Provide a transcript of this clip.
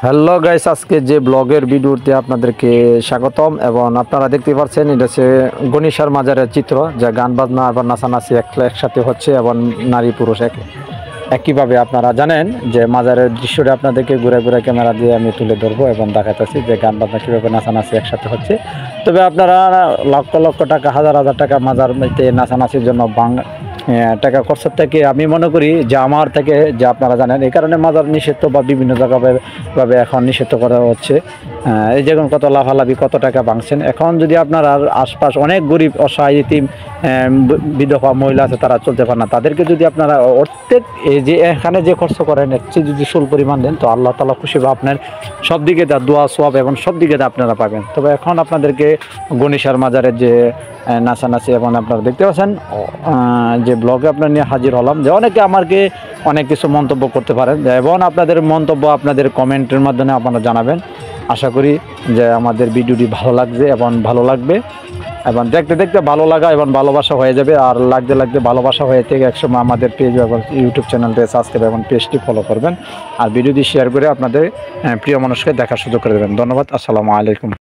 Hello guys, আজকে যে ব্লগের ভিডিওতে আপনাদেরকে স্বাগতম। এবং আপনারা দেখতে পাচ্ছেন এটা হচ্ছে গণেশের মাজারের চিত্র, যা গান বাজনা এবং নাচানাচি একসাথে হচ্ছে এবং নারী পুরুষ একইভাবে। আপনারা জানেন যে মাজারের দৃশ্যটা আপনাদেরকে ঘুরে ঘুরে ক্যামেরা দিয়ে আমি তুলে ধরবো এবং দেখাতেছি যে গান বাজনা কীভাবে নাচানাচি একসাথে হচ্ছে। তবে আপনারা লক্ষ লক্ষ টাকা, হাজার হাজার টাকা মাজার নাচানাচির জন্য টাকা খরচের থেকে আমি মনে করি যে আমার থেকে, যে আপনারা জানেন এই কারণে মাজার নিষিদ্ধ বা বিভিন্ন জায়গাভাবে এখন নিষিদ্ধ করা হচ্ছে। এই যেমন কত লাফালাফি, কত টাকা ভাঙছেন। এখন যদি আপনার আশপাশ অনেক গরিব, অসহায়, ইতিম, বিধবা মহিলা আছে, তারা চলতে পারে না, তাদেরকে যদি আপনারা অর্ধেক এই যে এখানে যে খরচ করেন এর চেয়ে যদি সুল পরিমাণ দেন, তো আল্লাহ তাআলা খুশি বা আপনার সব দিকে তার দোয়া সোয়াব এবং সব দিকে আপনারা পাবেন। তবে এখন আপনাদেরকে গণেশের মাজারের যে নাচানাচি এবং আপনারা দেখতে পাচ্ছেন যে ব্লগে আপনার নিয়ে হাজির হলাম। যে অনেকে আমাকে অনেক কিছু মন্তব্য করতে পারেন, এবং আপনাদের মন্তব্য আপনাদের কমেন্টের মাধ্যমে আপনারা জানাবেন। আশা করি যে আমাদের ভিডিওটি ভালো লাগছে এবং ভালো লাগবে, এবং দেখতে দেখতে ভালো লাগা এবং ভালোবাসা হয়ে যাবে। আর লাগতে লাগতে ভালোবাসা হয়ে থেকে একসময় আমাদের পেজ এবং ইউটিউব চ্যানেলটি সাবস্ক্রাইব এবং পেজটি ফলো করবেন। আর ভিডিওটি শেয়ার করে আপনাদের প্রিয় মানুষকে দেখার সুযোগ করে দেবেন। ধন্যবাদ। আসসালামু আলাইকুম।